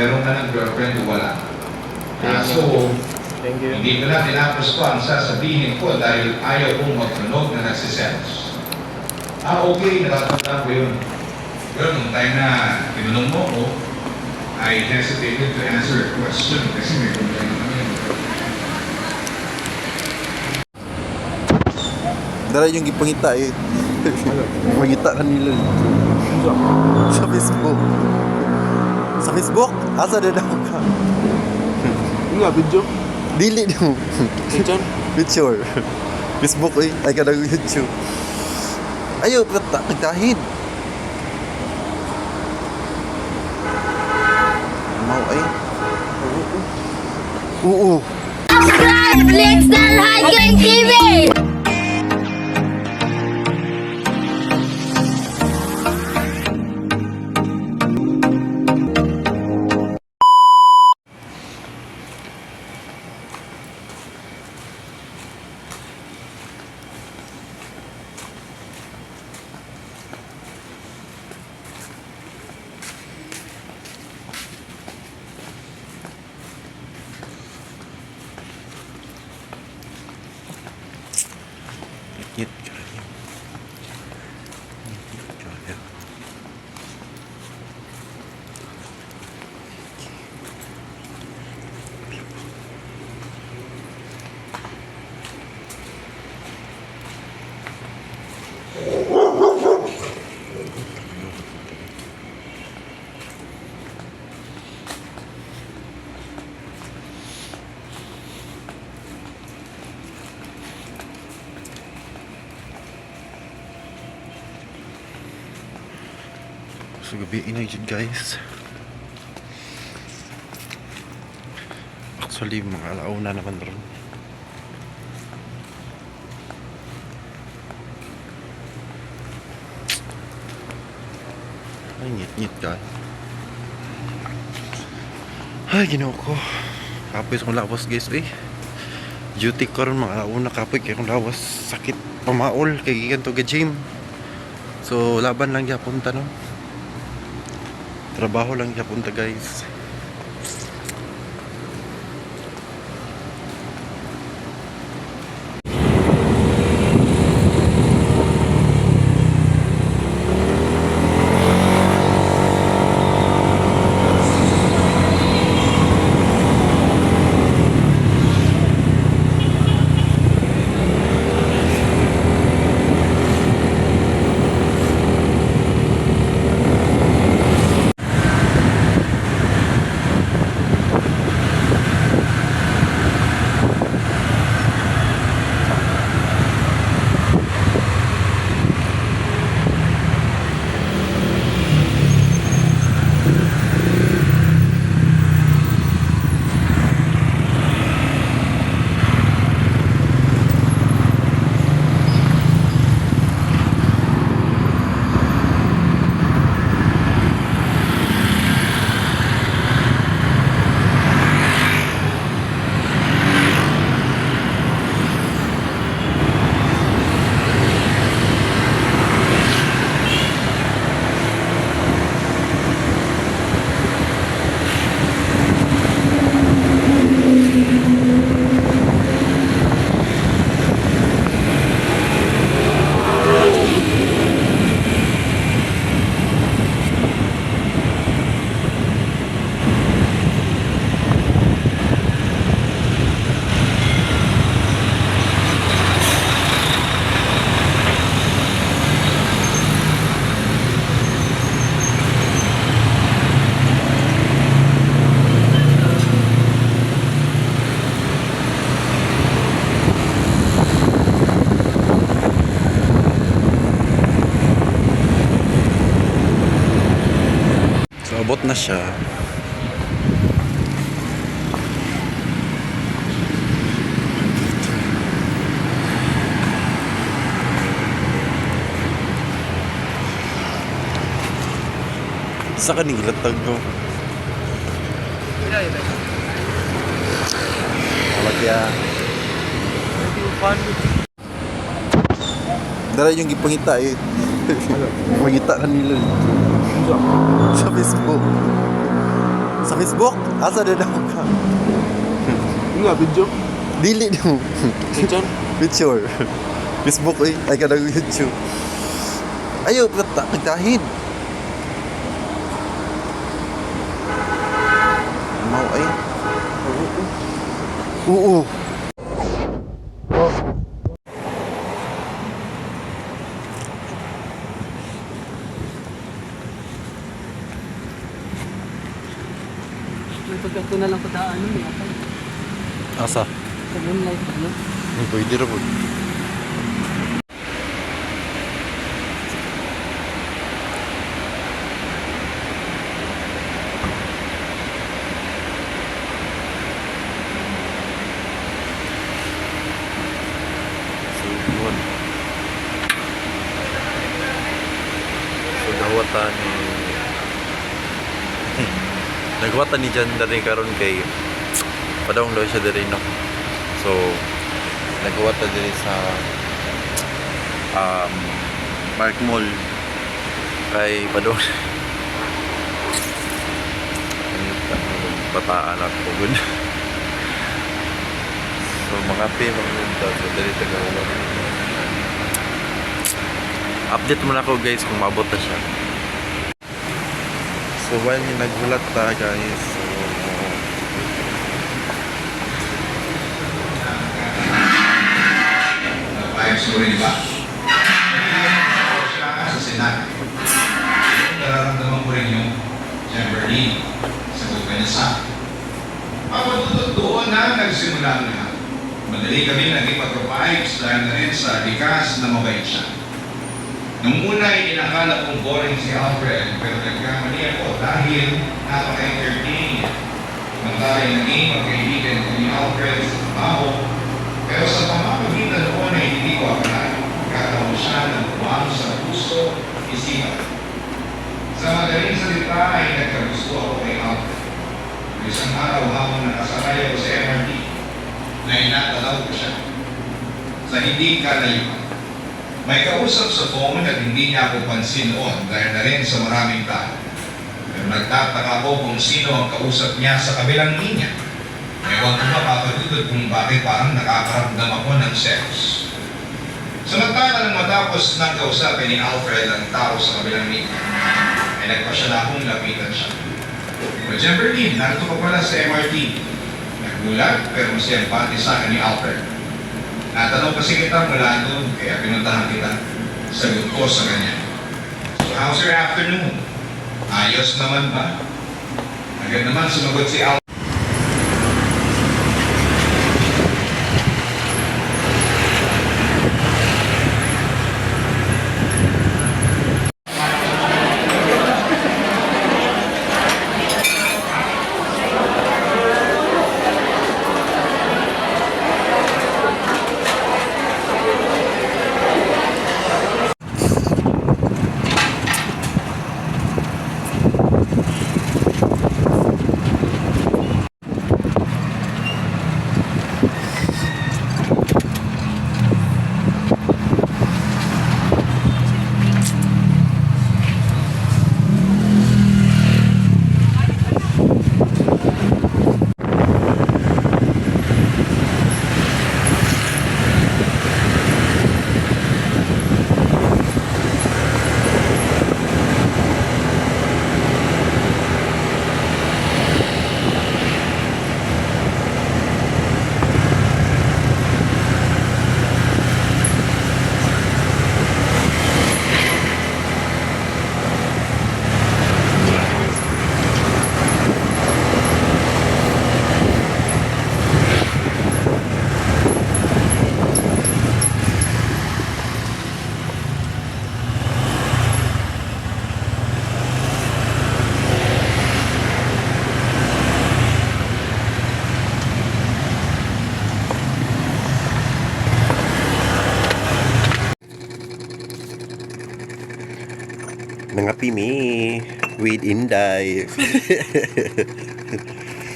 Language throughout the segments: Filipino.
meron ka ng girlfriend o wala. So, Thank you. hindi ko na tinapos ko ang sasabihin ko dahil ayaw kong magtunog na nagsiselos. Okay, natatanda ko yun. Pero nung time na tinanong mo ko, I hesitated to answer a question kasi may problema kami. Dara yung gipangita eh. Gipangita kanila sa Facebook. Sa Facebook? Asa na daw ka? Nga, video. Dili daw. Picture? Picture. Facebook eh. Ay ka ng YouTube. Ayaw, nagtahid. Mau ay. Oo. Subscribe, Lixdan Hiking TV! Ngit. So gabi na yun guys. Actually mga alauna naman ron. Ay ngit guys. Ay ginawa ko. Kapoy sa kong lawas guys eh. Duty ko ron mga alauna kapoy kaya kong lawas. Sakit pamaol kay gikan to ga gym. So laban lang siya punta no. Trabaho lang siya punta guys. Abot na siya. Sa kaning latag ko. Alagya. Dara yung gipangita eh. Gipangita kanila sa Facebook. Sa Facebook? Asa na daw ka? Enggak, video. Dili daw. Picture. Picture. Facebook eh. Ay ka nag YouTube. Ayo, pagtahid. Mau ay. Oo. May pagkato na lang ko daan nun eh. Asa? Sa moonlight, ano? Pwede ra po. So, yun. So, dawatan ni... Nagwatan ni Jan na rin karon kay padawang daw siya diri no. So nagwatan diri sa Park Mall kay padawang bataan ako gud. So mga mga so diri tagawa. Update mo na ako guys kung maabot na siya. So while naghulat ta guys, so Five story ba? Siya sa Senado. Nararamdaman ko rin yung Chamberlain sa Guganyasa. Papatutot doon na nagsimula ang lahat. Madali kami naging mag-provide dahil na rin sa likas na mabait siya. Nung una ay inakala kong boring si Alfred, pero nagkamali ako dahil napaka-entertaining. Mantaray naging magkaibigan ko ni Alfred sa trabaho, pero sa pamamagitan noon ay hindi ko akalain. Kakaroon siya ng buwang sa puso, isipan. Sa madaling salita ay nagkagusto ako kay Alfred. Isang araw habang nakasakay ako sa MRT, na inatalaw ko siya. Sa hindi kalayuan. May kausap sa phone at hindi niya ako pansin noon dahil na rin sa maraming tao. Pero nagtataka ko kung sino ang kausap niya sa kabilang linya. Ewan ko mapapagudod kung bakit parang nakakaramdam ako ng sex. Samantala nang matapos ng kausapin ni Alfred ang tao sa kabilang linya, ay nagpasya na akong lapitan siya. But Chamberlain, narito ka pala sa MRT. Nagulat pero masayang pati sa akin ni Alfred. Natanong kasi kita mula doon, kaya pinuntahan kita. Sagot ko sa kanya. So how's your afternoon? Ayos naman ba? Agad naman sumagot si Al. Nangapi mi with Inday.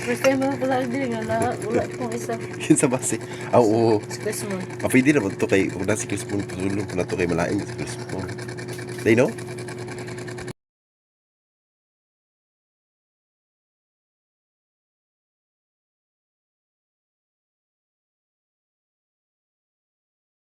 First time ako pala din nga wala kong isa. Kinsa ba si? Oo. Express mo. Pwede naman to kay kung nasa Chris Moon tulong ko na to kay malain sa Chris Moon. They know?